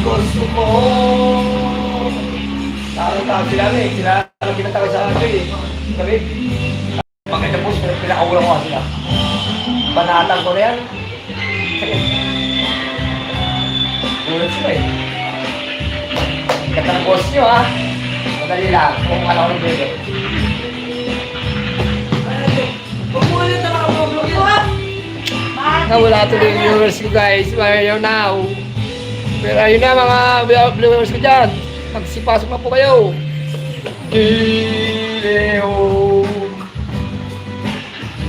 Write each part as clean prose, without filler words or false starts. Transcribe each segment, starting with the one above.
gusto mo. Tawag sila eh. Sila kinatawag sa akin eh. Sabi, maganda po, pinakaulang ko sila. Panatang ko na yan. Ulit sila eh. Katang boss nyo ha. Madali lang kung alam ko ng bebe. Pumulit na makablog mo ha. Wala tuloy yung viewers ko guys. Ayaw now. Pero ayun na mga viewers ko dyan. Magsipasok na po kayo. Ileo.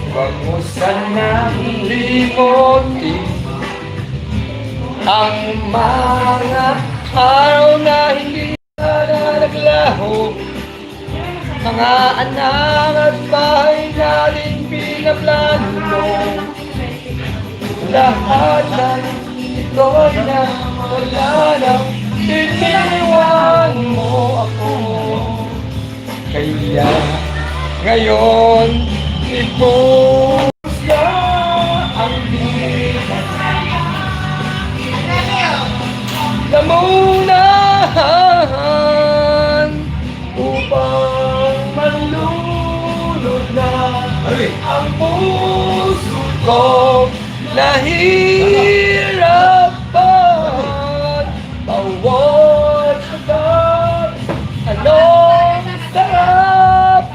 Huwag mo sanang limutin ang mga araw na hindi na naglaho. Mga anak at bahay natin pinaplano. Lahat ng ito na wala nang iniwan mo ako. Kaya ngayon ipusya ang bigat lamunahan upang malunod na ang puso ko. Nahihirapan bawat sagat. Anong sarap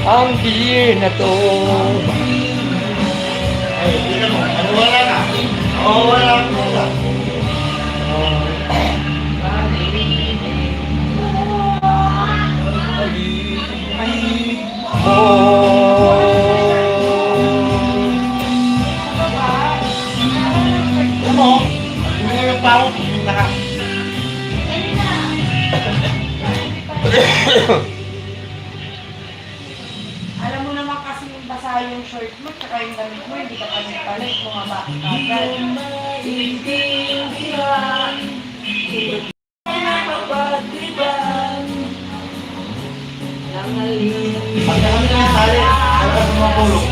ang beer na to. Ano wala na? Oo, wala na. Alam mo, hindi yung pao, naka. Alam mo naman kasi yung basa yung short mo, tsaka yung damit mo, hindi ka palit-palit, mga bakit agad. Pagka kami na sali, pagka sa mga pulong.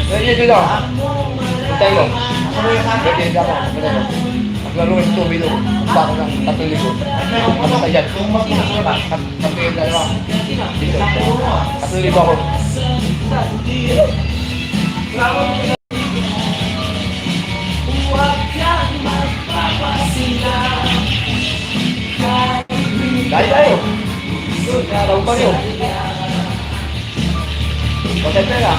Ganyan dito. Patay mo. Ganyan dito ako. Maglaro yung tubig doon. Bako ng 3,000. Masakay dyan. Kapag yung dalawa. Dito. 3,000 ako. Dahil tayo. Araw pa rin. Patay pera.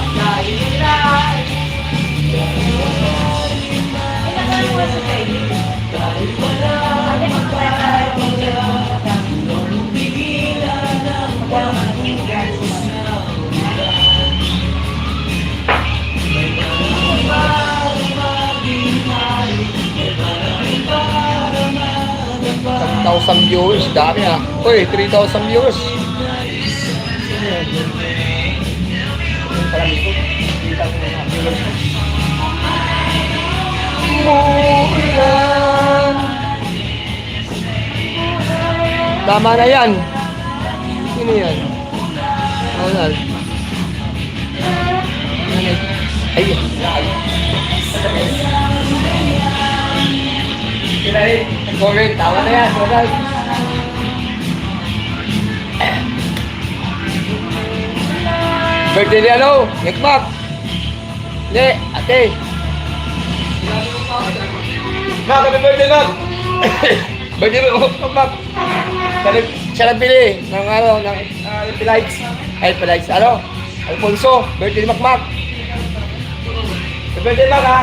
Thousand viewers, dami ah. Uy, 3,000 viewers. Tama na yan. Sino yan? Ronald. Ay, comment, tama na yan, Ronald. Birthday ni ano? Nick Mac. Hindi, ate. Mac, happy birthday, Mac. Birthday mo, Mac. Siya nagpili ng ano, ng Pilites. Ay, Pilites, ano? Alfonso, birthday ni Mac Mac. Happy birthday, Mac, ha?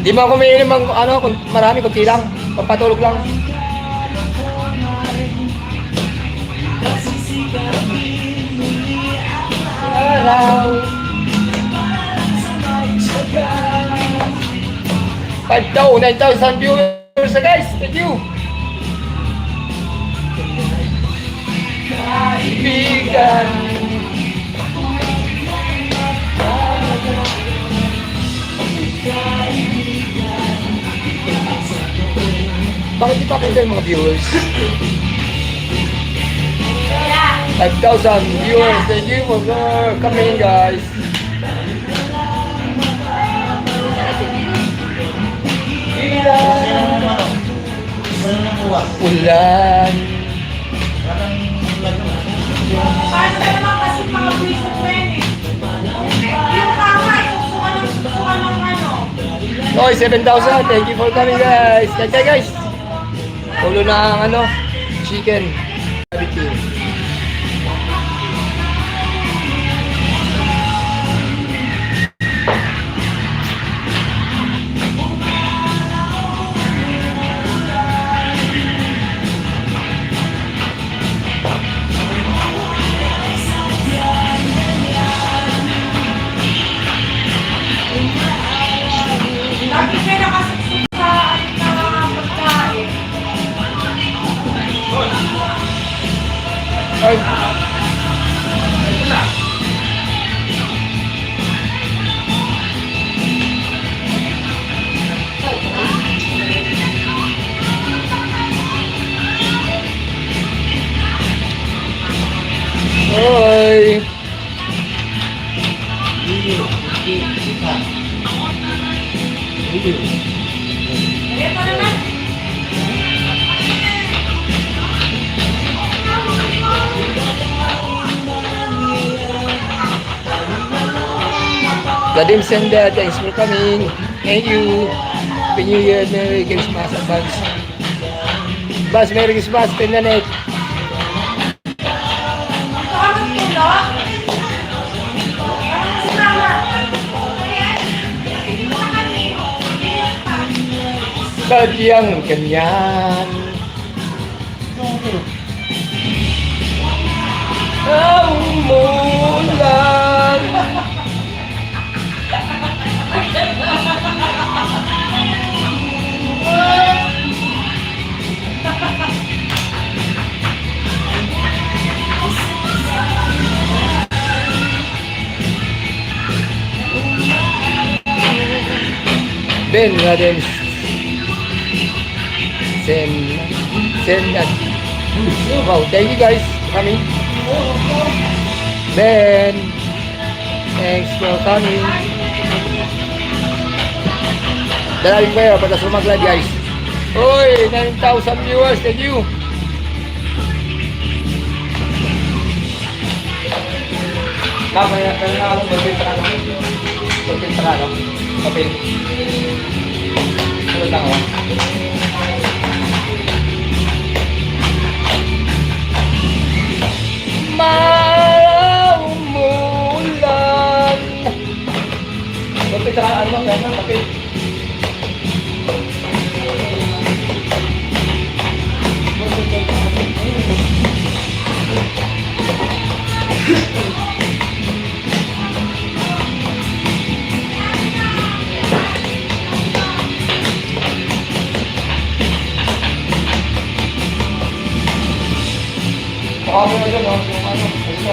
Di mo ako umiinom ng ano, marami, kunti lang. Papatulog lang. Araw 9,000 viewers na guys. Thank you. Kaibigan. Bakit di pa kita yung mga viewers? Kaya, 5,000 viewers. Thank you for coming, guys. Ulan. paano ba naman kasi mga buwisit mo yan eh? Yung tama, susukan ng ano. Oy, 7,000. Thank you for coming, guys. Okay, guys. Ulo na ang ano, chicken. Barbecue. Lagi kayo nakasuksok sa pagkain. Ay. Hoy. Ito naman. Gadim Senda, thanks for coming. Thank you. Happy New Year, Merry Christmas advance. Bas, Merry Christmas, Pinanet. Ito ka magtulog. Si Mama. Sadyang ganyan. Ang umulan. Ben Laden send that. Wow, thank you guys for coming. Ben, thanks for coming. Dalawin ko yun, patas lumaglan guys. Uy, 9,000 viewers, thank you. Mamaya, kaya na ako mag-pinta ka na. Mag-pinta ka na. Kapil. Sunod lang ako. Maumulan. Kapil ka, ano ba? Kaya na, kapil. Baka mo na dyan, no? Yung ano, ito.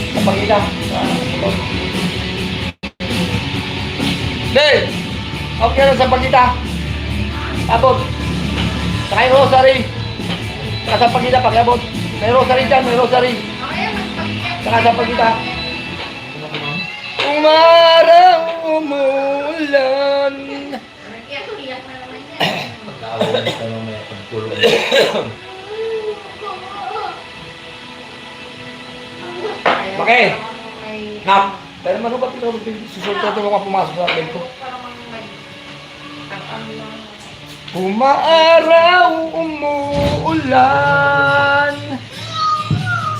Sa Panginoon. Dave! Okay na sa Pagita. Abot. Saka yung rosary. Saka sa Pagita, pakiabot. May rosary dyan, may rosary. Saka sa Pagita. Umarang umulan. Okay. Nap. Pero ano ba ito? Susunod ito mga pumasok sa akin ko. Umaaraw, umuulan.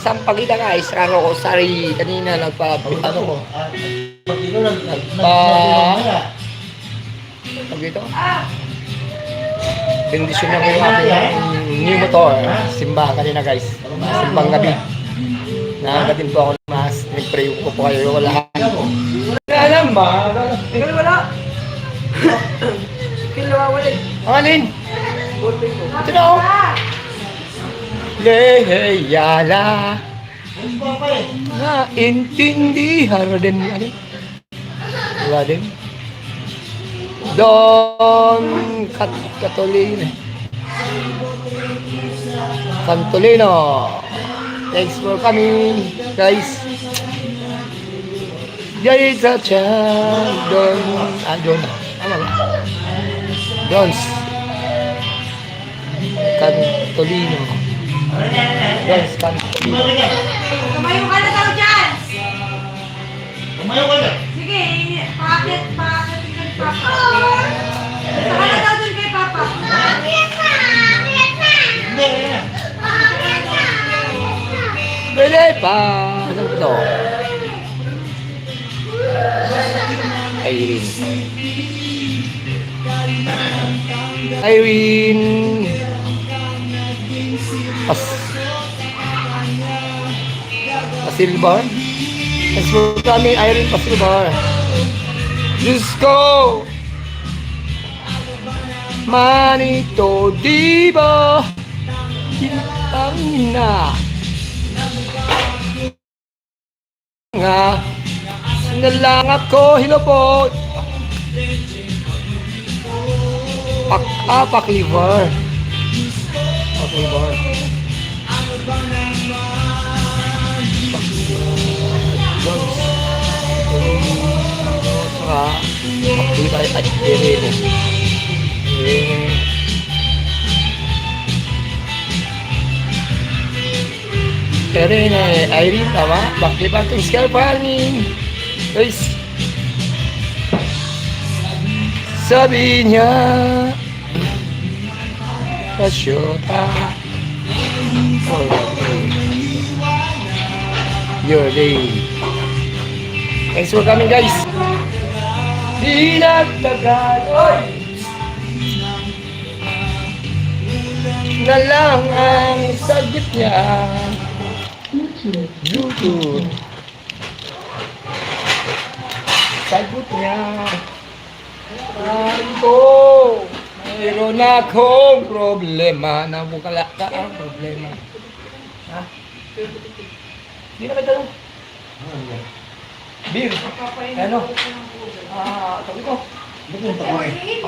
Sampagita guys, Raro Rosary. Kanina nagpa, ano ko? Pagito? Bendisyon na ko yung aking new motor. Simba kanina guys. Simbang gabi. Nakagatin po ako ng mas. Nag-pray ko po kayo. Wala. Wala alam ba? Tingnan wala. Kinawawali. Ang alin? Ito na ako. Leheyala. Naintindihan din. Wala din. Don Catolino. Cantolino. Thanks for coming, guys. Yaita Chan. Don. Don. Ano ba? Dons. Cantolino. Dons Cantolino. Tumayo ka na daw dyan! Tumayo ka na. Sige, pakit ka ni Papa. Gusto ka na daw dun kay Papa. Hindi, yan. Pwede pa. Ano to? Irene. Irene. Pasilbar. Thanks for coming, Irene Pasilbar. Diyos ko! Manito, di ba? Kitang na. Nga. Sinalang ako, hello po. Pakliver. Pakliver. Pakliver at Irene. Irene, Irene, tama? Pakliver itong scalping. Guys. Sabi niya, Kasyota, your day. Thanks for coming, guys. Di nagtagal, oy! Na lang ang sagot niya. YouTube. Sagot niya. Ko, mayroon akong problema. Nabukala ka ang problema. Ha? Hindi na kayo tanong. Beer. Ano? Sabi ko.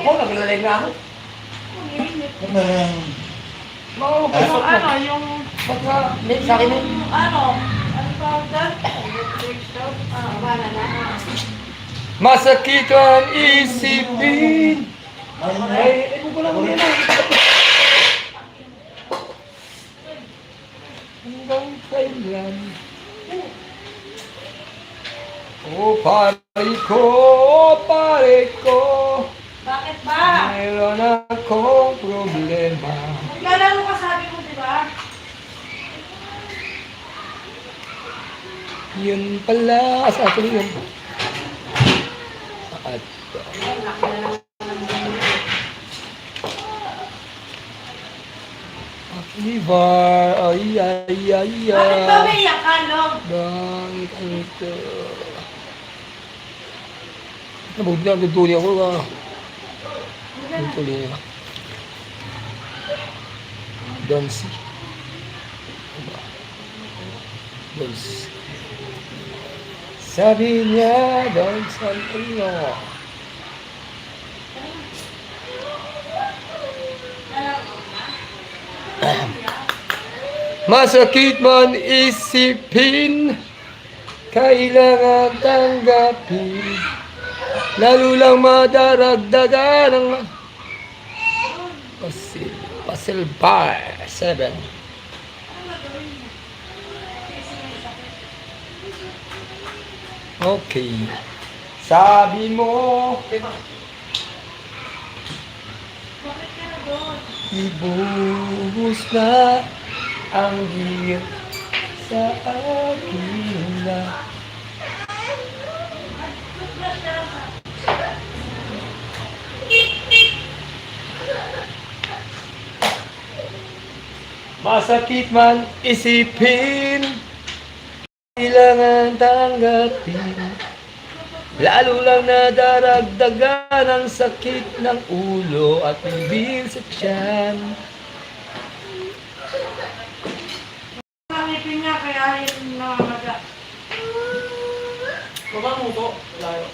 Ako, naglalag na ako. Yung ano, yung... Baka, sa akin eh. Ano tawag doon? Electric stove? Wala na. Masakit ang isipin. Ay, ko lang muna na. Hanggang kailan? O pare ko. Bakit ba? Mayroon akong problema. Naglalaro ka sabi mo, di ba? Yun pala sa akin yun. At Livar, ay. Bakit ba may iyak ka, Log? Bang, ito. Nabog na, tutuli ako ka. Tutuli na. Donsi. Donsi. Sabi niya, Donsan, ano? Masakit man isipin, kailangan tanggapin, lalo lang madaragdagan ng Pasil Bar 7. Okay. Sabi mo, ibuhos na ang hiyat sa akin na. Masakit man isipin, kailangan tanggapin, lalo lang nadaragdagan ang sakit ng ulo at bibil sa tiyan. Ngipin niya, kaya yun namamaga. Baba mo to, layo.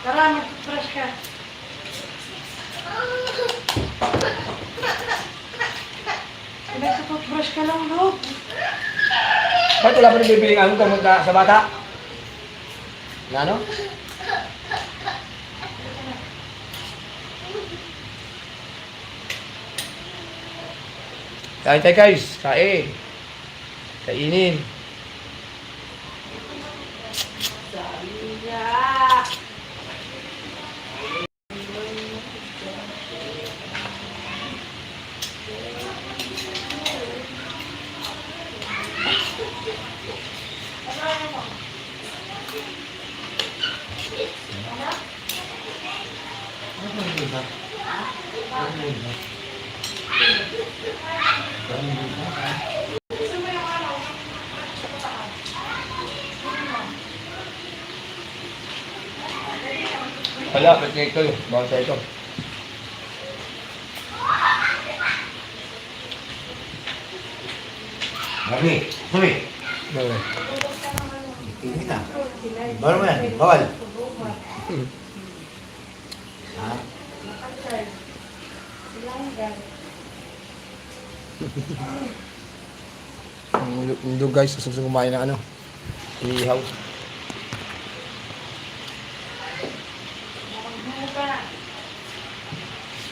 Tara, mag-toothbrush ka. Nagsa-toothbrush ka lang, Rob. Ba't wala pa rin bibiling ano gamot na sa bata? Na ano? Kain tayo guys, kain. Kainin. Yeah. Wala, ba't ito yun? Bawal sa ito. Gabi, sabi. Okay. Tingin kita. Bawal mo yan, bawal. Ha? Yung guys, gusto kumain ng ano? Ihaw.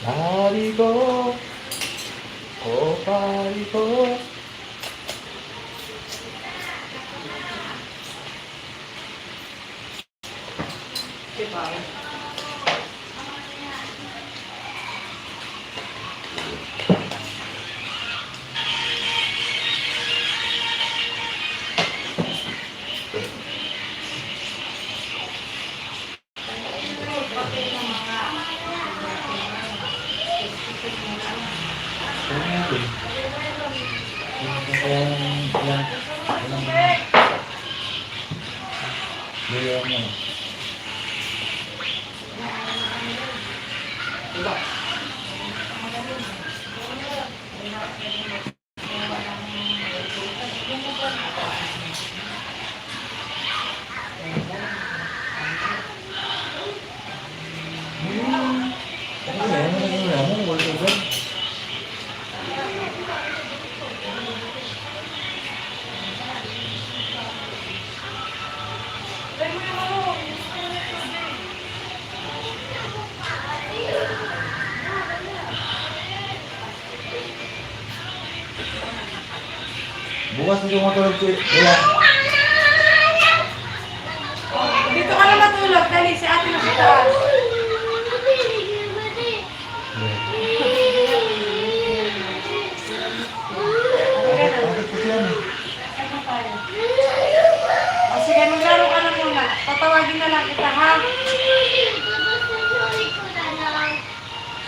Pari ko, oh pari ko. Bukas hindi ko matulog si Ella. Dito ka na matulog. Dali, si ate na sa taas. Bakit kasi yan eh? O sige, maglaro ka na muna. Tatawagin na lang kita, ha?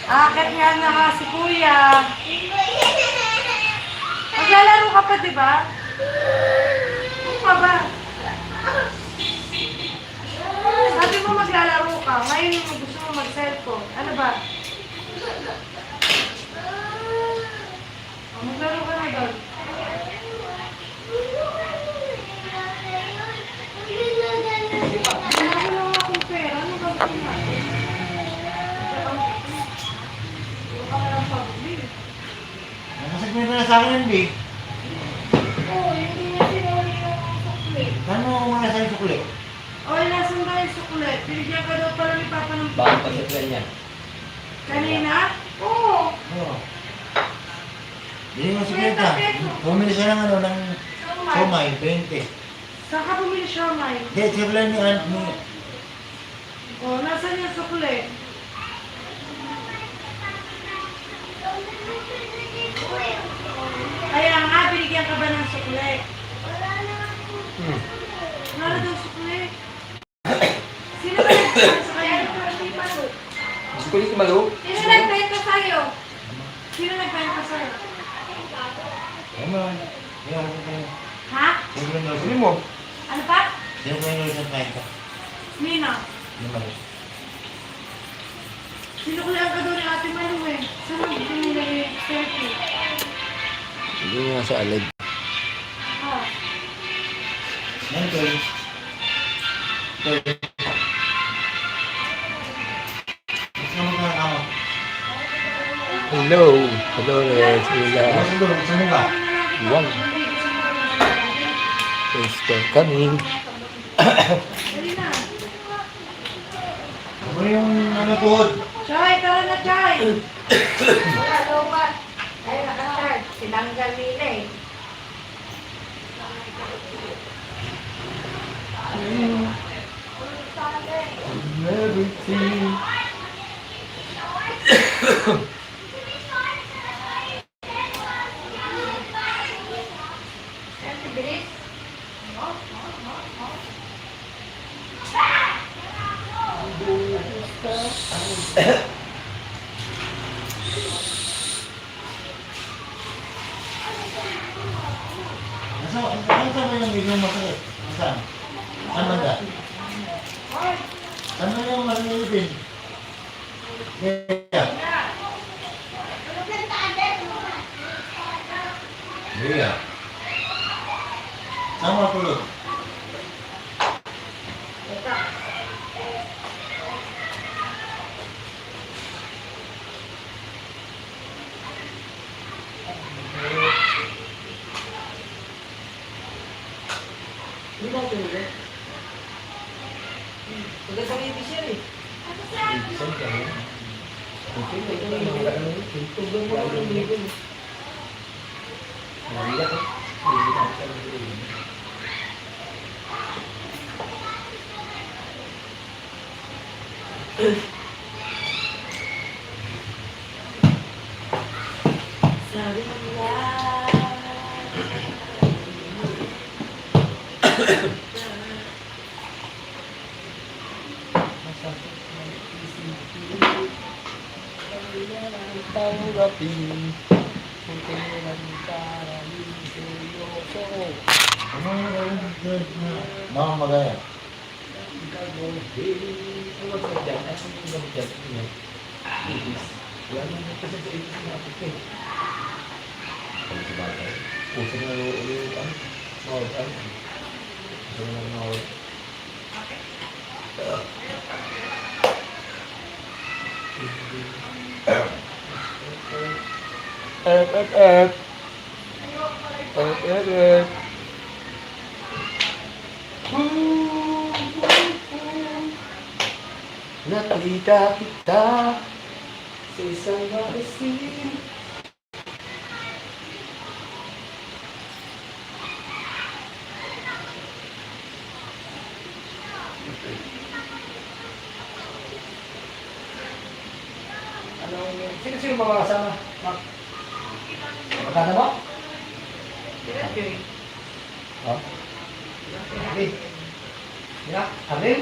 Akit nga na ka si Kuya. Maglalaro ka pa, di ba? Ano ka ba? Sabi mo maglalaro ka. Ngayon mo gusto mo mag-cellphone. Ano ba? O, maglaro ka na doon. Wala ko lang akong pera. Ano ba ba natin? Wala ka lang pabili. Nakasagmin na sa akin yan, Big. Oo, hindi na sinuli yung sukli. Saan mo mga sa sukli? O, nasan ba yung sukli? Binigyan ka daw pala ni Papa ng Bakit pagkakita niya? kanina? Oo. Oo. Bili mo si Greta. Bumili siya ng ano, ng somay, 20. Saan ka bumili siomay? Hindi, sir lang ni Anthony. O, nasan yung sukli? Kaya nga, binigyan ka ba ng sukli? Wala daw sukli. Sino ba nagsasabi sa kanya? Gusto ko dito malo. Sino nagbenta sa'yo? Sino nagbenta sa'yo? Ayun mo. Hindi ako sa kanya. Ha? Sino ko yung Sabi mo. Ano pa? Sino ko yung sa kanya? Nino? Hindi mo. Sinukulihan ka doon ni Ate Malu eh. Saan mo binili yung 30? Hindi nga sa alid. Ha? Yan, Toy. Toy. Hello. Hello, Sila. Ano doon? Saan ka? One. Thanks for coming. Dali na. Ano yung ano tuhod? Choy, tara na, Choy. Wala, lupa. Ay, nakasarge. Sinanggal nila eh. Everything. Ate, bilis. Nasaan ba yung medyo masakit? Saan? Saan banda? Saan ba yung masakit din? Kaya. Kaya. Saan mo tulog? Hindi ba tulog? Maganda ang ibig siya eh. Tulog mo lang yung ibig. Sabi nila. Tanggapin kung kailan tayo seryoso. Ano yung mga magaya? Nakita kita sa isang magasin. Sino mga kasama? Magkano mo? Ha? Hindi. Hindi. Alin?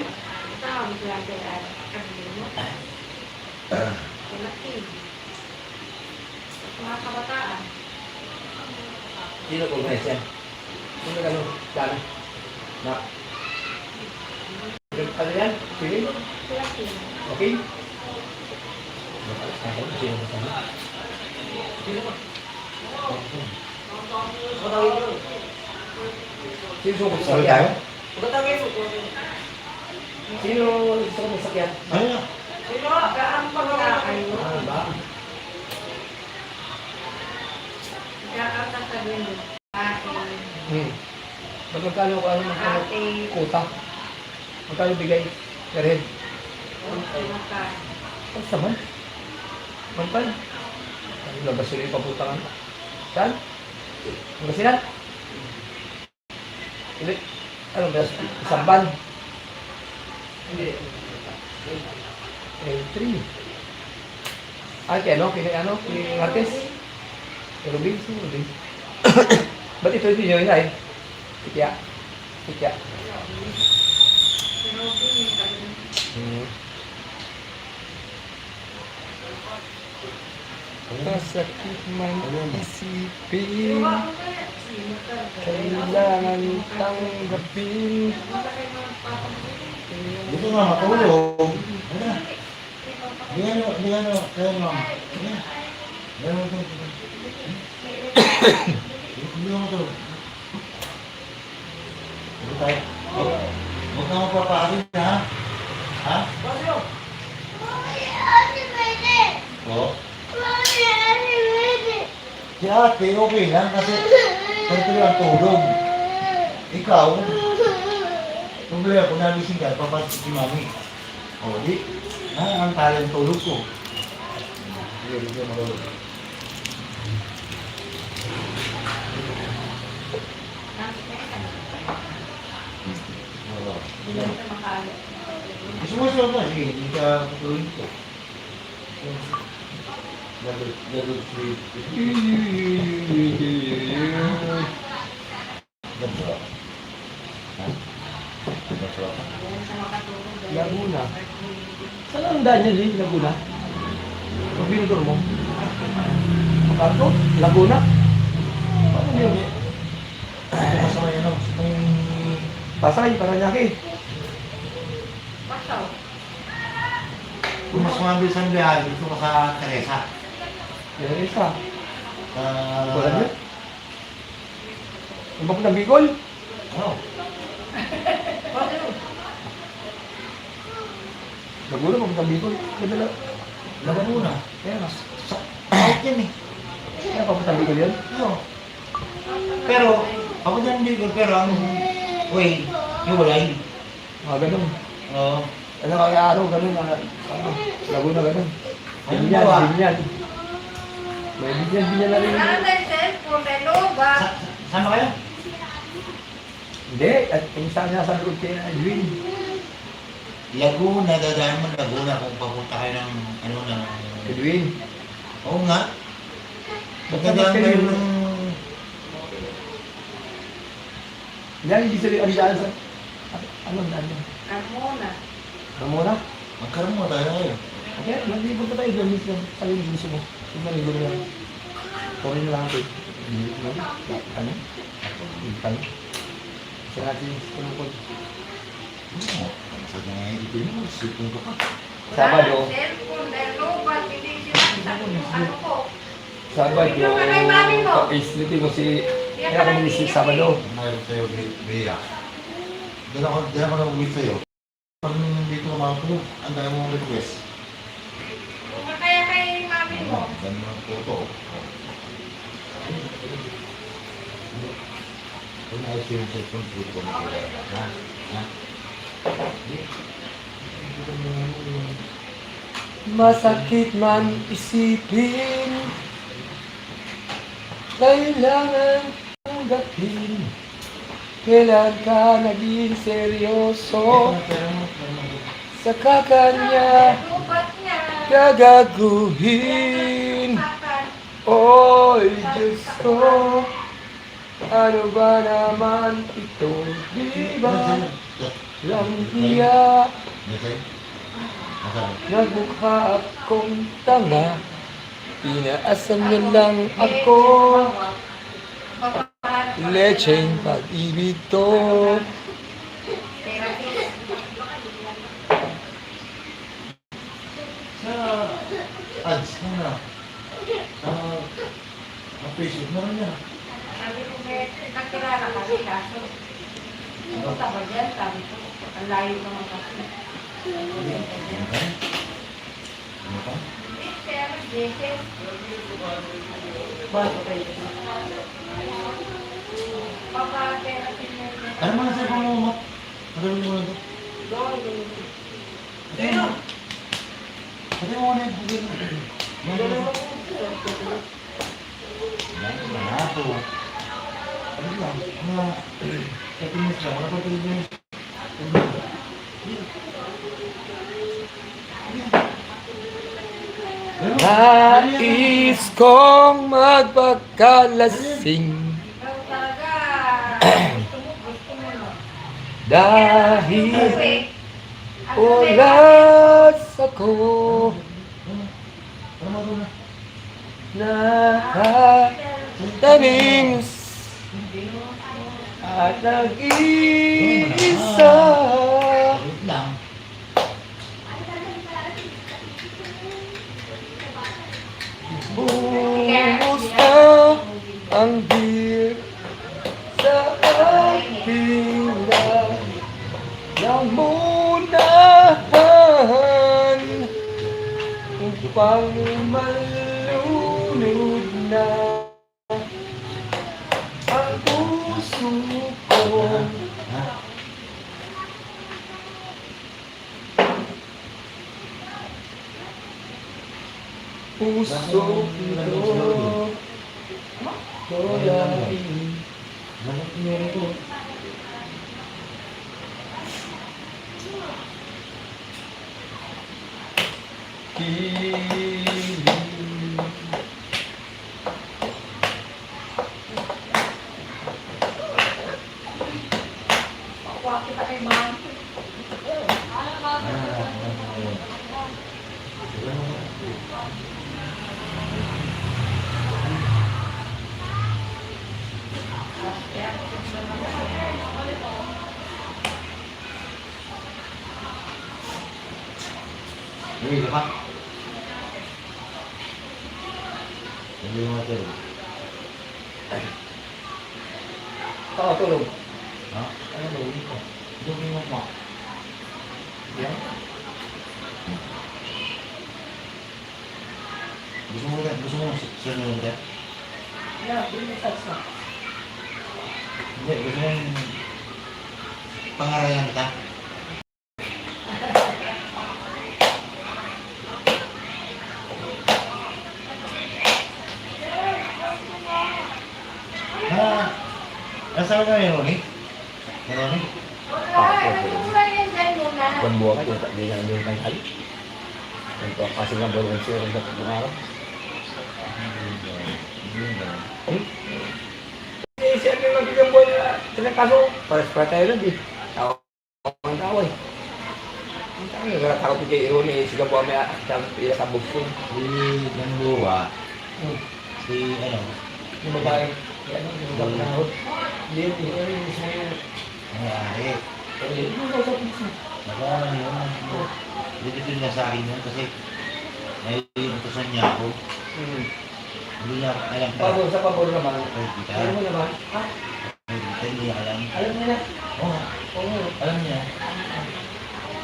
Mga kabataan. Sino po guys yan? Sino ka nung plano? Na? Ano yan? Sige? Okay? Sino ba kami? Sino sumukot sa Sabi sakyan? tayo? Pagkatagay mo. Sino sumukot sa sakyan? Ano na? Sino? Ang pagkakaan mo. Ah, ba? Kakanta sa dulo. Ate. Magkano ko ano magkano Ate. kuta? Magkano bigay? Per head? Maka. Ang saman? Manpan? Ano labas yun yung paputangan? Saan? Magasinan? Hindi. Ano ba? Isang ban? Hindi. L3. Ah, kaya ano? Kaya ano? Kaya Marquez? Kaya Rubin? Sino Rubin? Ba't ito hindi nyo inay? Tikya. Tikya. Kasakit man isipin, kailangan tanggapin. Dito nga matulog. Ano na? Di ano, kaya ma'am. Meron ito. Hindi mo matulog. Dito tayo. Huwag na magpapakasin ha? Ha? Oo. Dati, okay lang kasi tuloy ang tulog. Ikaw, problema kung nagising ka, papasok si mami. O, di, ang talang tulog ko. Sige, di ko matulog. Oo. Gusto mo siya ba? Sige, hindi ka patulog ko. Level 3. Ganda. Ha? Ganda. Laguna. Saan ang daan niya, Lee? Laguna? Pag binuturo mo? Makarto? Laguna? Paano yun? Ito sa may ano, sa may... Pasay, Paranaque. Pasaw. Kung mas mabilis ang biyahe, dito ka sa Teresa. Yan isa. Sa... Wala niya? Ang bakit ng Bicol? Ano? Laguna, bakit ng Bicol? Kadala. Laguna. Kaya nga. Out yan eh. Kaya bakit ng Bicol yan? Oo. Pero, ako dyan hindi ko, pero ang way, hiwalay. Mga ganun. Oo. Ano kaya araw, ganun. Laguna, ganun. Ayun Binyan, ba? binyan. May binyan na rin. Saan tayo cellphone? May loba. Sama kayo? Hindi, at kung saan nasa likod kay Edwin. Laguna, dadaan mo Laguna kung papunta kayo ng, ano, ng... Edwin. Oo nga. Ba't Dadaan naman kayo kayo? ng... Yan, hindi sila ang daan sa... Ano ang daan yan? Ramona. Ramona? Magkaroon mo tayo kayo. Okay, maglibot na tayo doon mismo. Sabi mo gusto mo. Kung nalibot na lang. Sorry na lang ako. Hindi ko lang. Ano? Hindi kami. Sa natin yung pinukod. Oo. Sa nga, hindi mo, sipin ko pa. Sabado. Wala nang cellphone. May loba. Hindi sinasabi kung ano ko. Sabado. Ikaw ka kay mami mo. Islipin ko si... Kaya kami nisip Sabado. Mayroon sa'yo, Bea. Dala ko na ulit sa'yo. Pag dito ka makatulog, ang dami mong request. Kung ka kaya kay mami mo. Ang dami mong photo. Kung ayos yung cellphone, photo ko na kaya. Ha? Ha? Masakit man isipin, kailangan tanggapin. Kailan ka naging seryoso sa kakanya Lubat niya. gagaguhin? Makan. Oy, Diyos ko, ano ba naman ito? Di ba lang hiya? Nagmukha akong tanga, pinaasam niya lang ako. Lecheng pag-ibig to. Sa ads mo na. Sa Facebook mo rin yan. Sabi ko, nakilala kami kaso. Pumunta ba dyan? Sabi ko, ang layo naman kasi. Ano ka? Pero, Jesse, Ba't kayo? papaterapi niya. Ano man sa ibang mo? Ano mo na ito? Pero, pati mo na yung bugil. Yan, manato. Ano lang, mga 30 minutes lang, wala pa ito yung Nais kong magpagkalasing Ikaw talaga. Gusto mo, no? dahil Kasi, oras ako Ano mo na? nakatanim at nag-iisa. Wait lang. Buhos na ang bir sa aking lamunahan upang malunod na puso ito. Dolain. Lamok. Meron ko. Kilig. Pakuha kita kay ma'am. Uwi ka pa? Hindi mo matulog. Oo, tulog. Ha? Ano ba yun? Dumi mo mo. Yan. Gusto mo sunod ka? Yeah, binasas na. Hindi, gusto mo yung pangarayan ka? Nasaan ka ngayon, Ronnie? Ronnie? Buwan buwan ko, hindi na yung tanghal. Ito, kasi nga buwan ng sirang sa pag-araw. Eh, siya yung nagiging buwan na tinakaso. Para tayo lang, eh. Ang kaway. Ang kaway, nagkakaroon ko kay Ronnie, siya buwan may pinakabog ko. Si Gambuwa, si ano, Yung babae, yan, yung babae. Hindi, hindi, ang ari. Naka yun, dito niya sa akin yun kasi may utusan niya ako. Hindi niya alam pa. Pabor naman. Kahit kita, Alam mo naman? Ha? kahit kita hindi niya alam. Alam mo na? Oo, Oo. alam niya.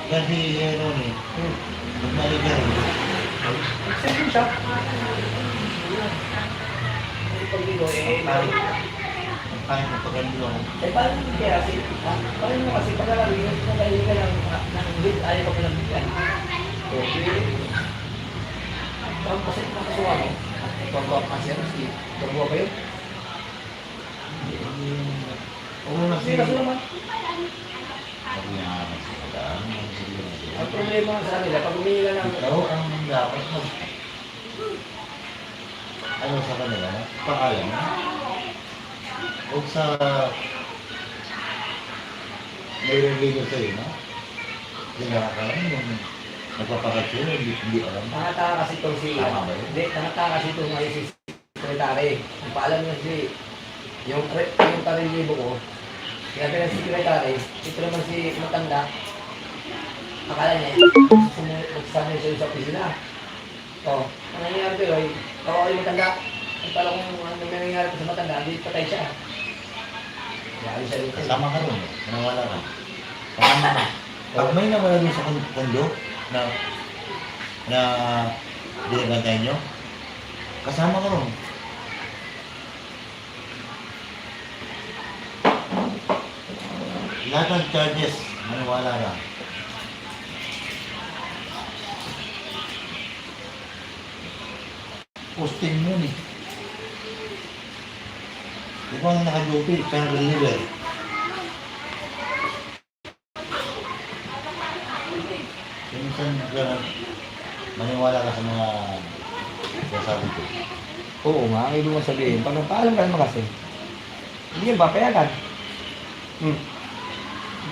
Kasi Ronnie, magmali ka rin. Sige siya. Pag-ilo, Ang pangit ng pagkandilo. paano mo kaya kasi? Paano mo kasi pagkakaligin mo kayo ka ng bit, ayaw ka pinagbigan. Okay. Tapos kasi nakasuwa mo. Pagbawa ka siya, kasi pagbawa kayo. Oo na Hindi kaso naman. Sabi nga, Ang problema sa kanila, pag humingi ka ng... ikaw ang dapat mag... Ano sa kanila? Paalam. Huwag sa... May regular sa'yo, no? Hindi nakakalam yung nagpapakatsin, hindi alam. Nakataka kasi itong si... Tama ba yun? Hindi, nakataka kasi itong ngayon si sekretary. Ang paalam niya si... Yung karilibo ko, sinabi ng sekretary, ito naman si matanda, akala niya, magsasanay siya sa opisina. O, ang nangyayari ko yun, ako yung matanda. Ang pala kung ano nangyayari ko sa matanda, hindi patay siya. Yari siya dito. Kasama ka rin, nawala ka. Kasama ka. Pag may nawala doon sa kondo na dinagantay nyo, kasama ka rin. Lahat ng charges, maniwala ka. Posting mo ni. Ikaw ang naka-duty, pero deliver. Minsan maniwala ka sa mga sasabi ko. Oo nga, ang ibig mo sabihin, pag nagpaalam ka naman kasi, hindi yan papayagan.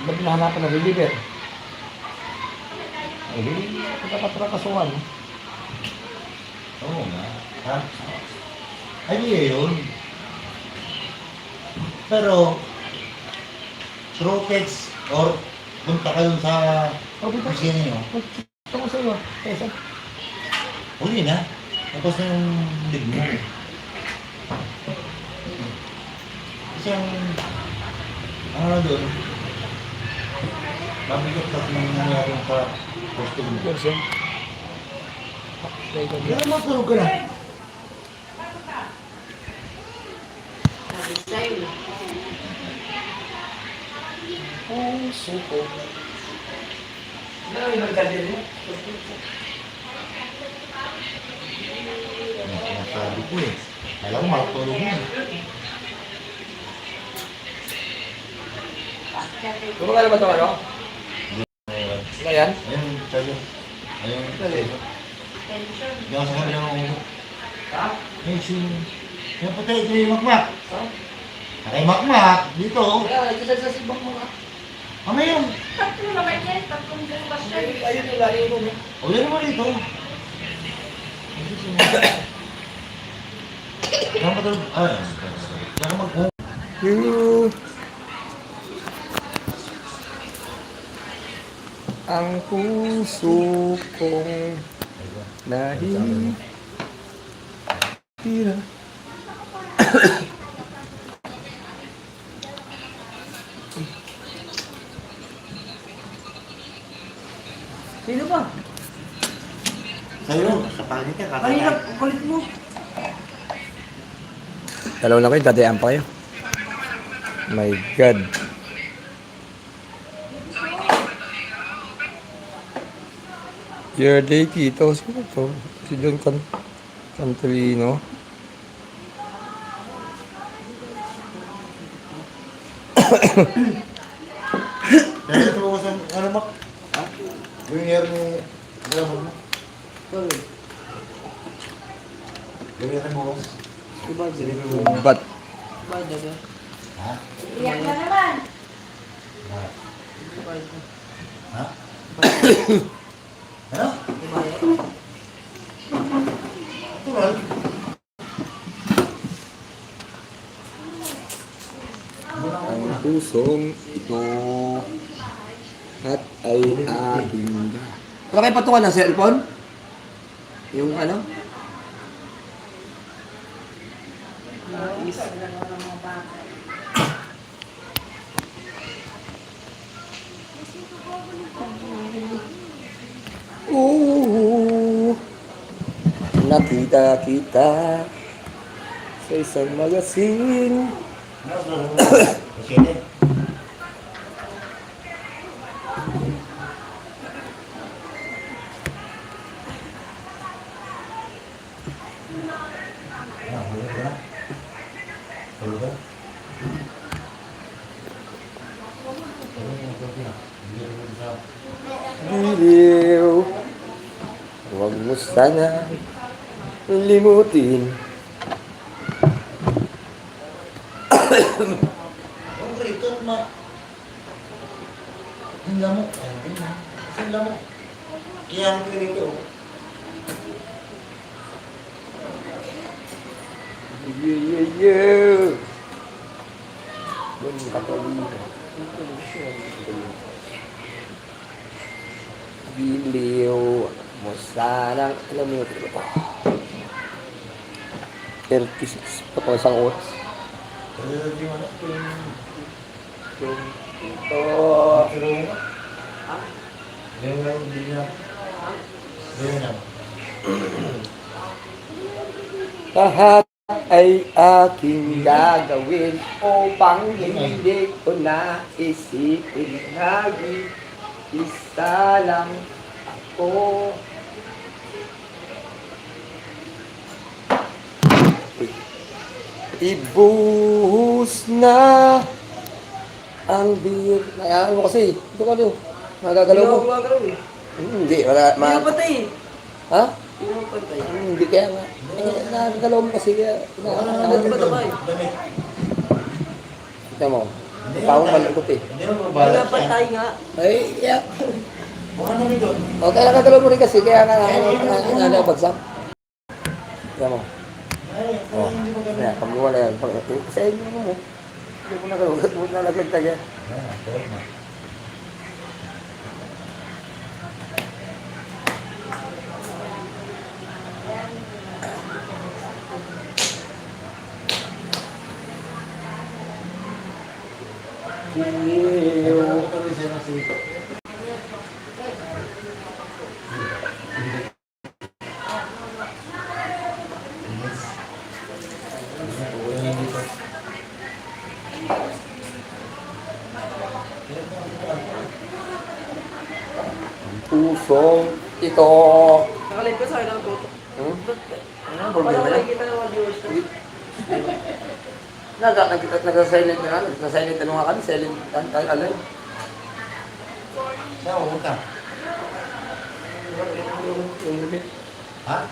Ba't hinahanapan ng deliver? Eh, hindi pagkakatrakasuhan. Oo nga. Ha? Ay, di yun. Pero, through text or punta ka dun sa opisina nyo, Ito ko sa iyo. Kesa, huli na. Tapos na yung lig mo. Kasi ang ano doon, mabigat kasi yung nangyari sa posting mo. version. Kaya matulog ka na. Sabi sa'yo. Oh, suko. Ano yung nagkadil mo? Sabi ko eh. Alam mo, makatulog mo. Kumagana ba ito ano? Ano yan? Ayun, sabi. Ayun, sabi. Hindi ako sa kanila ng ulo. Ha? Eh, yung patay, ito yung makmak. Nakay makmak, dito. Kaya, ito sa sibang mga. Ano yun? Tatlo naman yan, tatlong bukas yan. Ayun yung lalo yung ulo. O, yan naman dito. Saan ka tulog? Ay, saan ka mag-home? Ang puso kong nahihira. Sino ba? Sa'yo, sa pangit ka, Kanina, kulit mo. Dalaw na kayo, dadayaan pa kayo. My God. Your day, Tito. Sino to? Si John Cantolino. Dahil ito ko sa, ano mak? Ha? Yung year ni, drama mo? Bakit? Yung year ni mo? Diba, Sinibi mo? But, Ba, daga? Ha? Iyak na naman. Ha? Diba, Ha? Ano? Natural. ang pusong ito at ay aking na. Wala kayo patungan ng cellphone? Yung ano? Oo, nakita kita sa isang magasin. Sige. Hulog ka na? Hulog ka? Giliw, huwag mo sana limutin. Ang rito, ma. Ang lamok. Ang lamok. Kaya ang rito. Yeah. Doon Katolino. Giliw mo sanang alam mo ito. 36 pa po isang oras. Di mo na. Ito. Ganyan lang, hindi na. Ganyan lang. Lahat ay aking gagawin upang hindi ko na isipin. Nag-isa lang ako. Ibuhos na ang beer. Kaya mo kasi, ito ka doon. Magagalaw mo. Gumagalaw eh. Hindi, wala. Hindi mo patay eh. Ha? Hindi mo patay. Hindi kaya nga. Nagagalaw mo kasi kaya. Ano ba ito ba eh? Damit. Kita mo. Ikaw ang malungkot eh. Hindi mo Wala mabalat yan. patay nga. Ay, yeah. Baka namin doon. O, kaya nagagalaw mo rin kasi kaya nga nagabagsak. Kita mo. O, kaya pag wala yan. Sa inyo mo. Hindi mo nagalaw. Huwag na naglagtag yan. Tulog na. Giliw. Tuloy siya na si... Pusong ito. Nakalip ka sa akin ng tuto. Hmm? Ano ang problema Wala niya? makikita ng mga viewers ko. Nagka-silent na ano, nagka-silent na nga kami, silent, alay. Saan ako punta? Yung limit. Ha?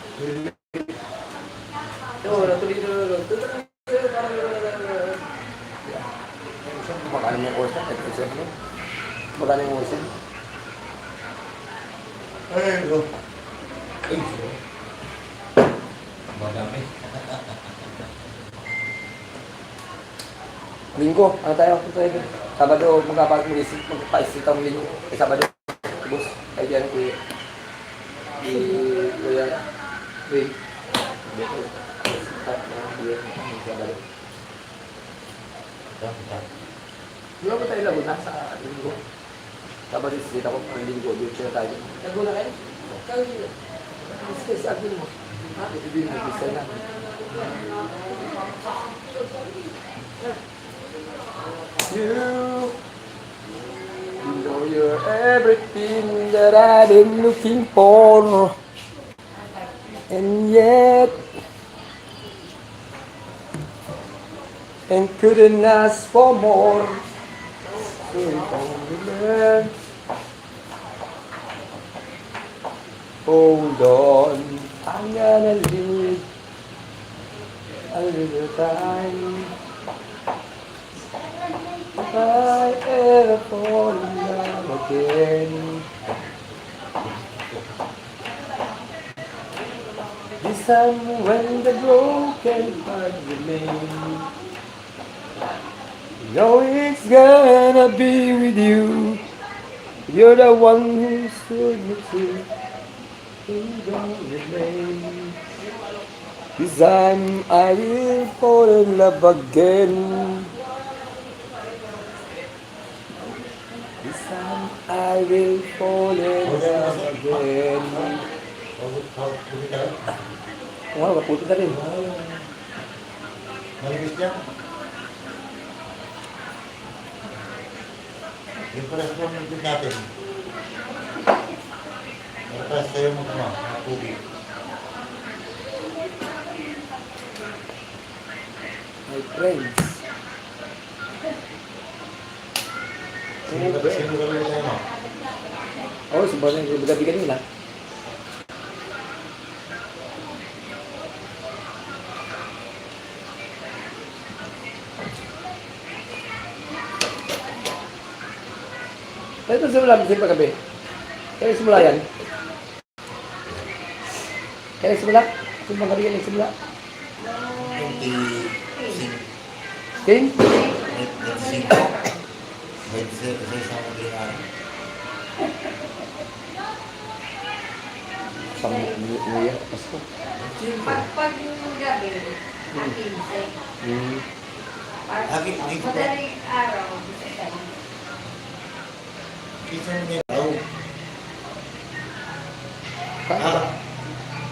Wala, tuloy. Magkano yung course na? Magkano yung course na? Ay, bro. Ay, bro. Madami. Linggo, ano tayo? Sabado, magpapaisip ang linggo. Sabado, bus, kaibigan ko yung Kuya Ray. Sabado. Di ba tayo Laguna sa linggo? Sabado, sisita ko ang linggo, doon siya tayo. Laguna kayo? Kayo. Kasi sa akin mo. Ha? Ito din, nag-isa na. You know you're everything that I've been looking for, and yet and couldn't ask for more. So if only learn, hold on, I'm gonna live a little time. If I ever fall in love again, this time when the broken heart remains, you know it's gonna be with you. You're the one who stood me true. You don't remain. This time I will fall in love again. This time I will fall in love again. Pagod tayo. Wow, kaputi na rin. Maligis niya. Yung pares mo yung tip natin. Yung pares tayo mga tubig. My friends. Sino ka tayo mo? Oh, sebenarnya gabi kanina. Ito simula bisa gabi. Kaya simula yan. Kaya simula. Simula gabi yan simula. 25. Okay? 25. 26 ang ginagawa. Sama New Year, Pasko. Pag yung gabi, akin ay Akin, akin ko. madaling araw, bisa tayo. Isa mo niya. Oh.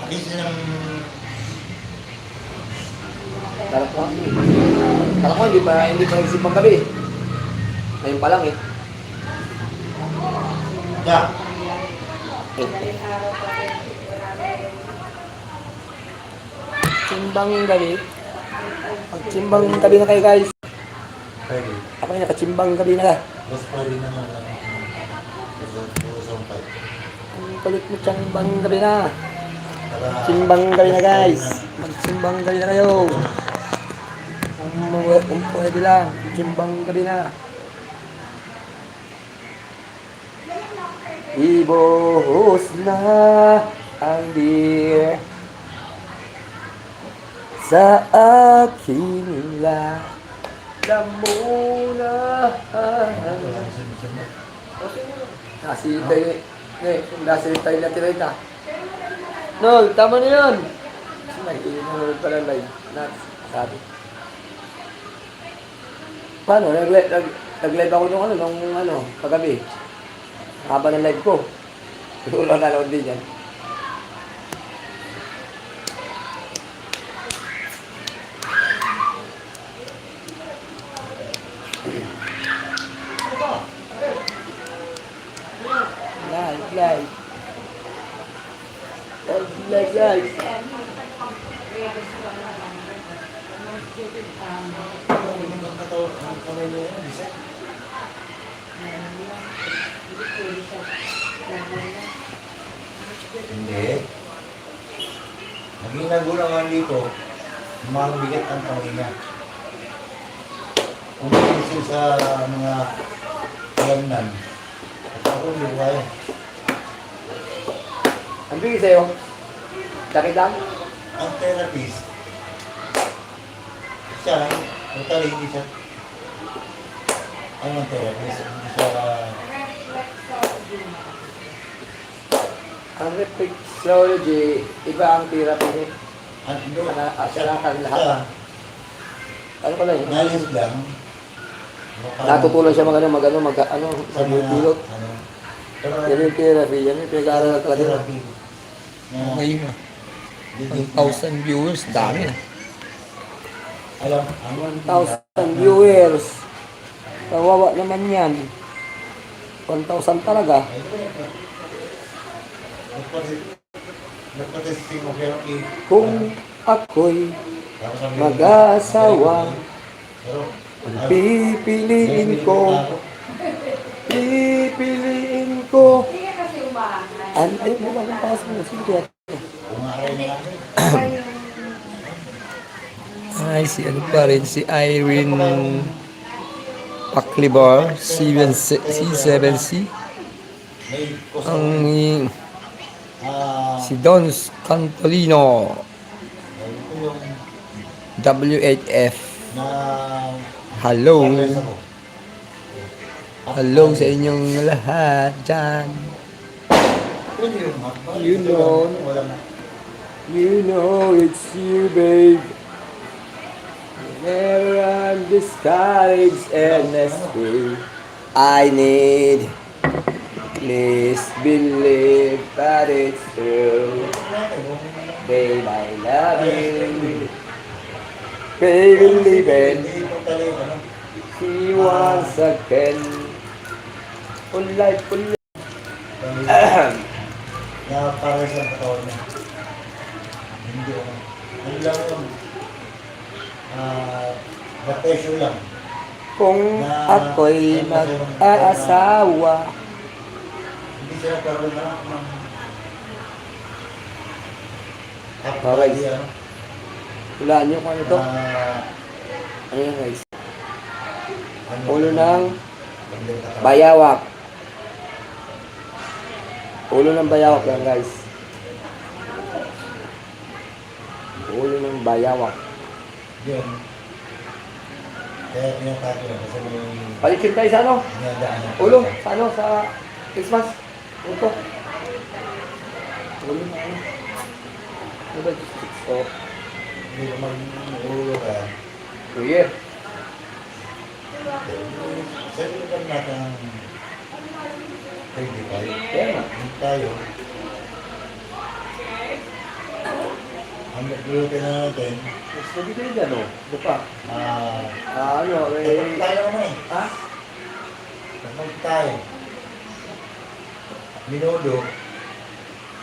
Akin siya ng... Kala ko hindi pa nagsip ang gabi. Ngayon pa lang eh. Yeah. Madaling araw pa rin. Simbang gabi. Pagsimbang gabi na kayo guys. Pwede. Ako yung nakatsimbang gabi na ka. Mas pwede naman lang. Sampay. Ang kulit mo simbang gabi na. Simbang gabi na guys. Magsimbang gabi na kayo. Kung pwede lang. Simbang gabi na. Ibuhos na ang beer sa aking lamunan. Nasi tayo na tirita. Nol, tama na yun. Nag-iinulod pala live. Sabi. Paano? Nag-live ako nung kagabi. Haba ng live ko. Wala nanood din yan. Live. Live, guys. Ang katawan, ang kamay niya yun, isa. Hindi. Naging nagulangan dito, mabigat ang kamay niya. Kung isin sa mga kalamnan, at ako hindi ko kaya. Ang bigay sa'yo? Sakit lang? Ang therapist, siya, totally hindi siya, ano ang therapist, hindi siya, Ang reflexology, iba ang therapy. ano, Siya lang kami lahat. Ano pala yun? knowledge lang. Natutunan siya mag mag-pilot. ano, Yan yung therapy, yan yung pinag-aaral talaga. therapy. Okay na. 1,000 viewers, dami. Alam, ang 1,000 viewers. Kawawa naman yan. 1,000 talaga. Nagpatesting mo pero Kung ako'y mag-asawa, pipiliin ko, Hindi ka kasi umahangal. ayun mo ba ang pakas mo? Sige. Umaray na namin. Ay, si ano pa rin, si Irene Paclibar, C7C. May Ang si ah, Don Cantolino, ito yung W8F. na Hello. progress ako. Hello sa inyong lahat dyan. Pwede yung hakbang. You know. Walang You know it's you, babe. Whenever I'm discouraged and desperate, I need. Please believe that it's true. Babe, I love you. Baby, believe it. Hindi mo talaga yung ano. See once again. Ulay. Na para sa katawan niya. Hindi ako. Ano lang yun? Pressure lang. Kung ako'y mag-aasawa. Hindi siya nagkaroon na ng Okay. ano? Hulaan nyo kung ano to. Ano yan guys? Ulo ng bayawak. Ulo ng bayawak yan guys. Ulo ng bayawak. Yun. Kaya pinatake na kasi may Paliksin tayo sa ano? dinadaan na. Ulo, sa ano? Sa Christmas. Ito. Ulo na ano? Ano ba? Oh, Hindi ko mag-ulo ka. yeah. Sabi ko ba natin ang 25? Kaya nga. Hindi tayo. Ang nagluto na natin, Gusto dito yung ano? Ito pa. Ano? kapag tayo naman eh. Ha? Kapag tayo. Minudo,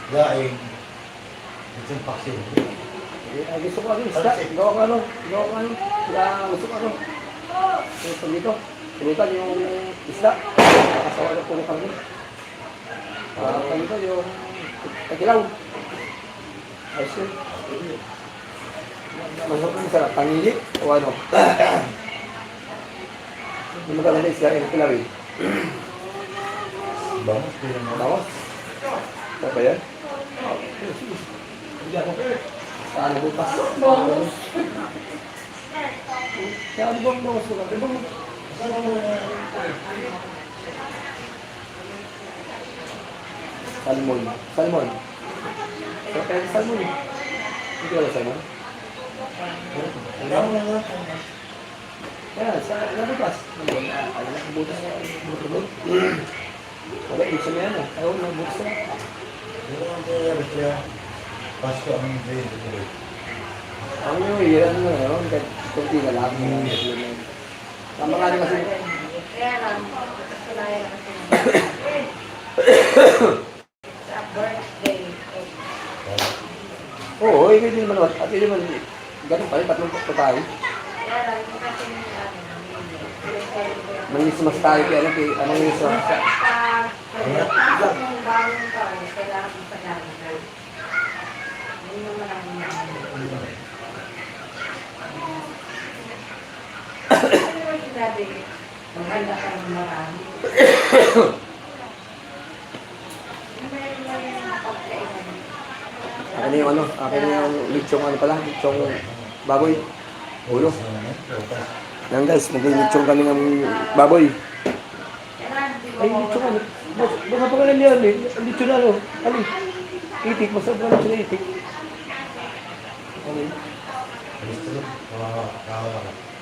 gaing, isang paksiw. Gusto ko ano, isda. Gawa ko ano. Gusto ko ano. Ito dito. Pulutan yung isda. Kasawa na pulutan ko. Dito yung tagilaw. Ayos yun. Masarap yung sarap. Panili o ano. Yung magaganda isda yung kilawin. Bangus, pinang mo. Bawas. Ano ba yan? Hindi ako. Saan bukas? Bawas. Kaya ano bang bawas ko lang? Di ba? Salmon. Salmon. Sarap kaya sa salmon eh. Hindi ka ba salmon? Alam mo na nga. Kaya, sa nabukas. Ano na, butas na. Butas. Wala, isa na yan eh. Ayaw na, butas na. Hindi ko naman kaya basta Pasko ang day tuloy. Ang yung hiran mo ngayon, kahit kunti na lang. Tama nga rin kasi. Kaya lang, kasalayan kasi sa birthday. Oo, eh, hindi naman. At hindi naman. Ganun pa rin, tatlong tayo. Kaya lang, ito kasi yung Manis mas tayo kaya ano, kay ano yung sa... pag yung bagong taon, kailangan mo sa gano'n. Hindi naman ang ano naman sinabi, maganda ka ng marami. Ano yung ano, akin yung litsong ano pala, litsong baboy. Ulo. Yan guys, mag-litsong kami ng baboy. Ay, litsong ano. Baka pa kanan yan eh. Ang litsong na ano. Ano? Itik, masarap na litsong na itik. Ano yun?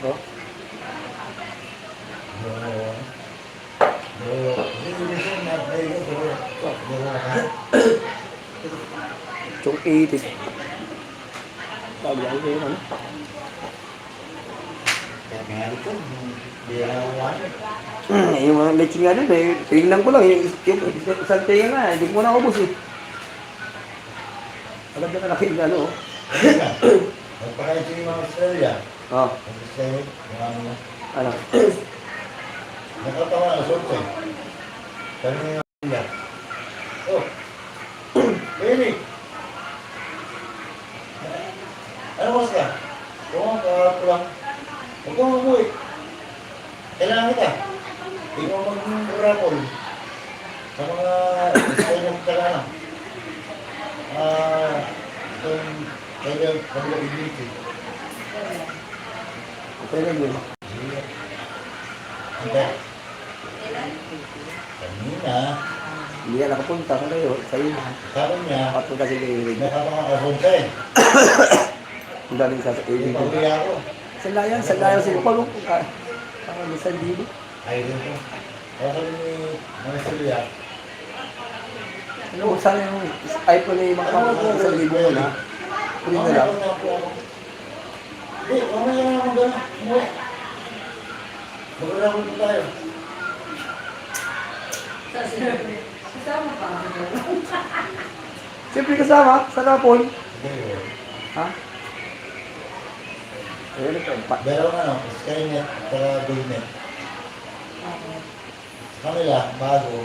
Oh? Litsong itik. Baboy, ano yun ano? Yung mga leching nga doon eh, tingnan ko lang, yung isang tinga nga, hindi ko na ubos eh. Alam na kalaki yung ano. Magpakain sa mga Australia. Oh, Mag-stay, ano. ano. Nakatawa na sorte. Kami nga nila. Oh. Eric. Ano mas ka? Oo, pulang. Huwag kang umuwi. Kailangan kita. Ikaw mag-rapol. Sa mga istayong talaga. Itong pag-ability. Okay lang yun. Hindi. Kanina, Hindi ka nakapunta ka kayo, sa'yo. sabi niya, Papunta si Eric. nakapangakasong ka eh. Ang daming sa Hindi Eric. pa kaya ako. Sandayan si Pagong. Ang isang libo. Ay, rin po. Kaya sabi ni Mga Silya, Ano, sana yung iPhone na yung mga kapag isang libo mo na. Kunin na lang. Hindi, mamaya na naman gano'n. Umuwi. Mag-rapol po tayo. Kasama pa ako. Siyempre kasama, sa rapon. Hindi, Ha? Ayun ito. dalawang ano, Skynet at saka Goldnet. Sa kanila, bago.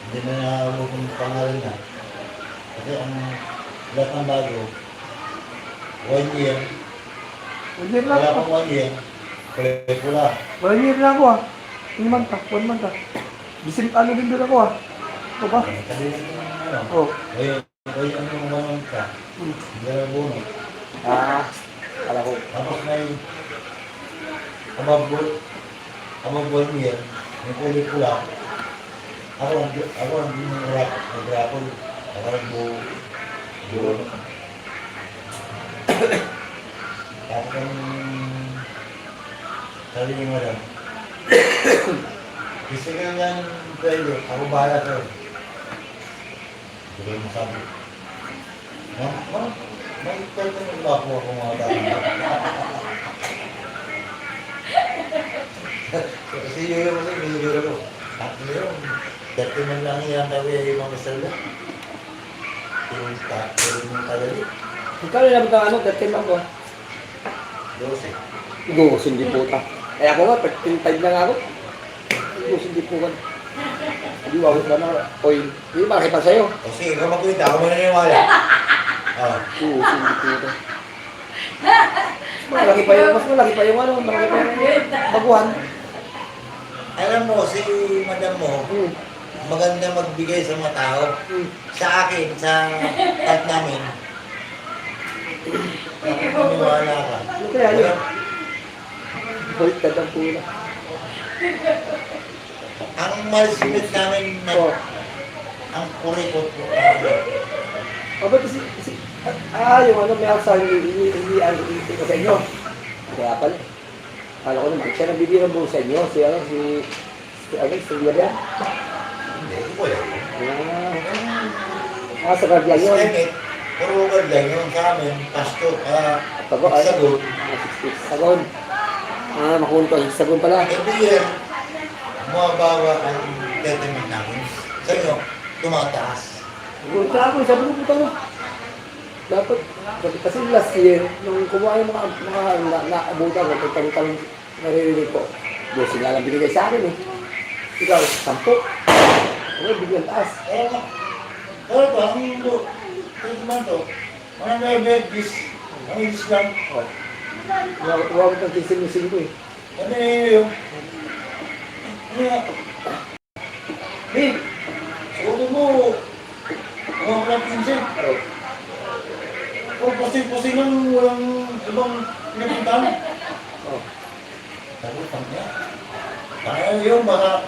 Hindi na nahawag yung pangalan na. Kasi ang lahat ng bago, 1 year, 1 year lang wala ako. pang 1 year, kulay pula. 1 year lang ako ah. 1 month ah. 1 month ah. Bisim, ano din doon ako ah. Ito ba? Kasi yung ano, Oh. ngayon, ano yung mga ka, hindi na buno. Ah. Kala ko. Tapos may above 1 year, may kulay pula. Ako ang nag-rapol. Ako ang buo. Tapos ang sabi ni Madam, gusto ka nga ng pwede, ako bahala sa'yo. Hindi ko masabi. May pwede magbapo ako mga tao. Kasi yun yung miniguro ko. Tatlo yun. 30 man lang yan tabi yung mga salda. Yung tatlo yung tagali. Ikaw na lang ano, 13 lang ko. 12. Gugos, hindi puta. Kaya ako nga, 13.5 lang ako. Gugos, hindi po kan. Hindi wawit ba na oil. Hindi makakita sa'yo. O sige, ikaw magkwita. Ako mo naniniwala. Gugos, hindi puta. Malaki pa yung, mas malaki pa yung ano, malaki pa yung baguhan. Alam mo, si madam mo, maganda magbigay sa mga tao. Sa akin, sa tat namin, naniniwala ka. Ano kaya yun? Balik ka ng pula. Ang malsimit namin na, Oh. ang kurikot ko. Ba't yung ano, may aksa, hindi ko sa inyo. Kaya pala. Kala ko naman, siya nagbibigay ng buong sa inyo, si Yerian. Hindi, hindi ko yan. Sa Guardian yun. Skynet, puro lang yun sa amin, pastor, Sagon. sagot. Sagon. Makuha ko, sagon pala. Every year, bumabawa ang settlement namin. Sa inyo, tumataas. Punta ako, sabi ko, puta mo. Dapat, kasi last year, nung kumuha yung mga naabutan ko, pagtalong naririnig ko, 12 nga lang binigay sa akin eh. Ikaw, 10. Okay, biglang taas. Pero ito, ang mundo, ito man to, mga diabetes, ang ilis lang. Oh. Huwag ng tisin ko eh. Ano yung, ano nga, Babe, sabi mo, mga kapinsin, Oh. kung pasing-pasing lang, walang ibang pinapuntahan. Oh. Sabi, tangya. Kaya yun, baka,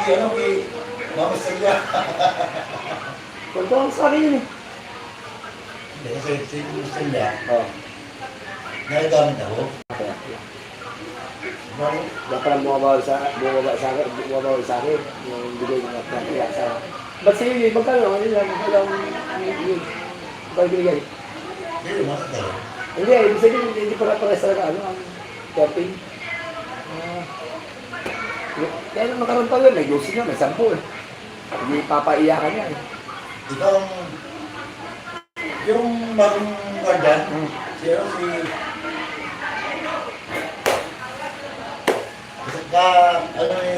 kay Mama Celia. Kwento lang sa akin yun eh. Hindi, kasi si Celia, Oh. nagagamit ako. Kaya, Bakit? wala pa lang bumabawal sa akin, yung bigay ng kaya sa akin. Ba't sa'yo yun? Magkano? Ano lang? Yun. Magkano binigay? Hindi, masakit. Hindi, ibig sabihin, hindi para sa ang 13. Kaya nung nakaroon pa yun, may 12 nga, may 10 eh. Hindi papaiyakan niya eh. Ikaw, yung bagong guardian, si ano ni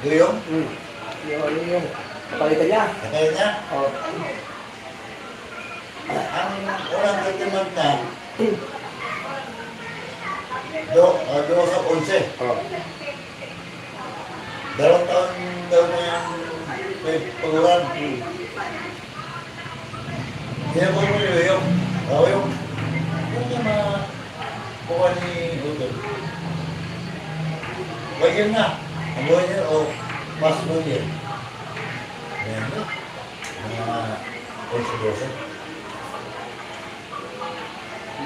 Guyong, Yung kapalitan niya. kaya niya, Oh. ang unang settlement na, do sa 11. Oh. 2 taon daw na yung may paguran. Kaya ko mo yung yung kuha ni Udol. Bagyan na. Ang buhay niya o mas buhay. Ayan na. Mga 11-12.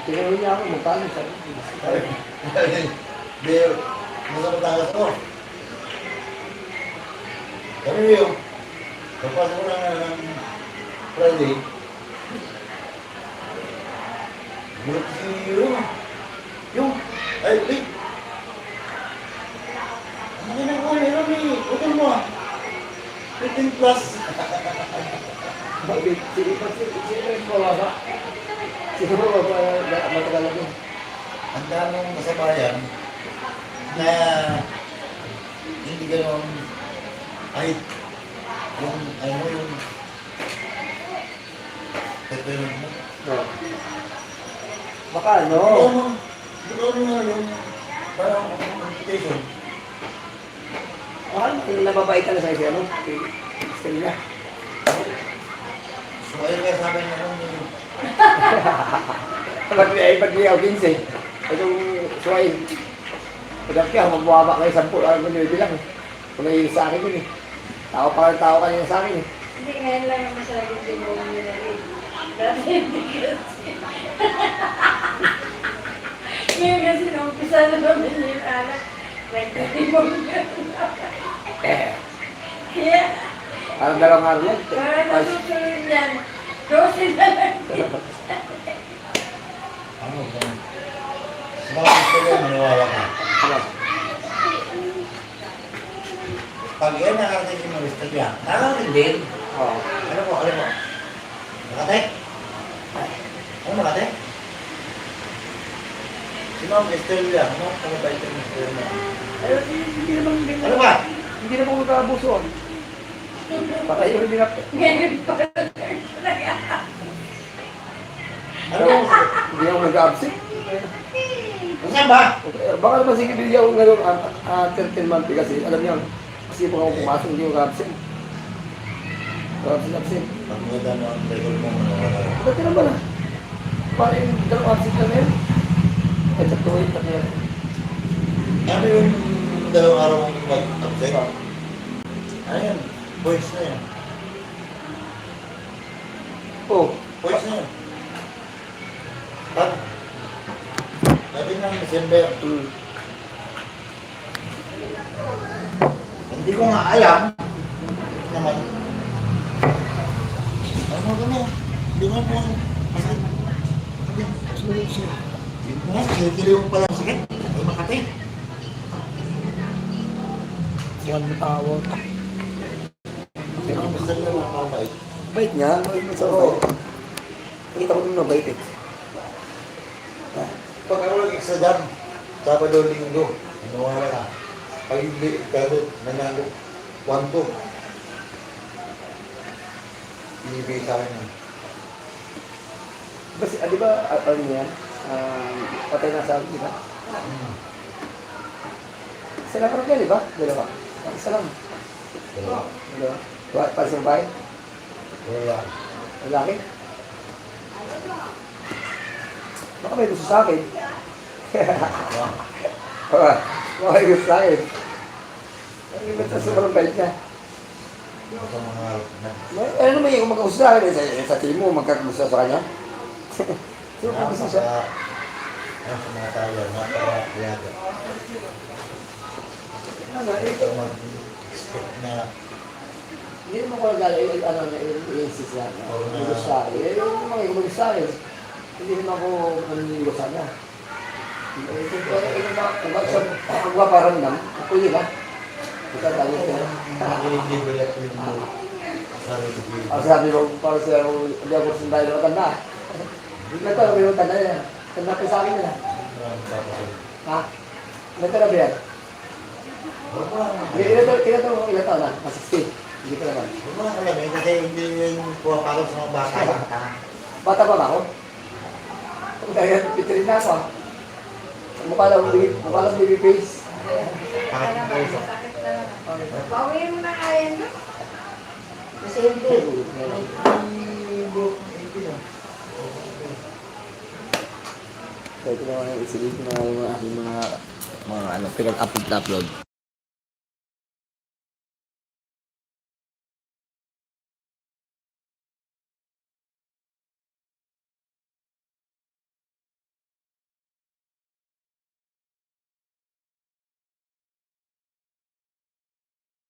Tinanong niya ako, magkano sabi. Hindi, nasa Batangas ako. Kami yung, kapasok ko ng Friday, bulat si ay, wait. Ano na ko, meron eh, utol mo ah. 15 plus. Bakit? Sige pa, sige pa ba? Sige pa ba, matagal ako. Ang daming kasabayan na hindi gano'n ay yung pagpilog mo. No. Baka ano? Ito yung parang communication. Baka nababaitan na sa isya, ano? Stella. So ayun kaya sabi niya nung Pag-liaw 15. Itong suwain. Pag-api ako, magbuwaba kayo 10. Ano nyo bilang? Kung may sa akin yun eh. Tao kanina sa akin eh. Hindi, ngayon lang naman siya naging demonyo nila rin. Dati hindi kasi. Ngayon kasi nung umpisa na namin yung anak, nagdemonyo. Kaya, Parang dalawang araw lang. parang nasusunod niyan. 12 na lang. ano ganun. Sa mga gusto ko, maniwala ka. Ano? Pag yan nakarating si Marista niya, nakarating din. Oo. Ano mo? Makate? Ano Makate? Si Ma'am Estrella, ano? Ano ba ito ng Estrella? Pero hindi naman, Ano ba? hindi naman magkakabuso. Patay yung hindi na. Ngayon pa. Ano mo? Hindi ako nag-absent. Saan ba? Baka naman sige bigyan ako ngayon 13 month kasi alam niyo, kasi po ako pumasok, hindi ako absent. Absent. Pag maganda mo ang record mo, manawala. Dati naman ah. Parang yung dalawang absent na ngayon. Ay, tatuloy na ngayon. Ano yung 2 araw mong mag-upset? Ano yan? Voice na yan. Oh, Voice na yan. Pag sabi ng December, hindi ko nga alam naman. Ano kami? Hindi ko po. Hindi ko nga, kilikili mo pala sakit. Ay Makati. one hour. Pero ang gusto nila mga kabait. Bait nga, bait mo sa ako. Nakita ko nung nabait eh. Pag ako nag-extra dyan, Sabado, Linggo, nawala ka. Pag hindi, pero nanalo, 1-2. Ibigay sa akin yun. Kasi, di ba, ano yan? Patay na sa di ba? Isa lang parang di ba? Dalawa. Isa lang. Dalawa. Para sa babae? Wala. Lalaki? Baka may gusto sa akin. Baka may gusto sa akin. Ang iba sa sobrang bait niya. Ito mga harap na. Ano naman yung magkagusto sa akin? Sa team mo, magkagusto sa kanya? Sino gusto siya? Sa mga tayo, napaka-yaga. Ano, Ito mag-expect na hindi naman ko nagala i-insist lang. Gusto sa akin. Yung mga gusto sa akin. Hindi naman ako maninigo sa kanya. Kung maparamdam, ako yun ha. Ito tayo ko. i-develop yung sarili ko. Ang sabi mo, para siya, hindi ako sundayo na matanda. Nagtara ba yung tanda niya? Tanda pa sa akin nila. Ha? Nagtara ba yan? Ilan taon na? 60. Hindi ko naman. Huwag mo lang alam eh, kasi hindi yung pumapagod sa mga bata. Bata pa ba ako? Dahil pitirin na ako ah. Mukha lang baby face. Bakit yung puso? Bawiin mo na kaya no? Kasi hindi. So ito naman yung isilipin na yung aking mga pinag-upload.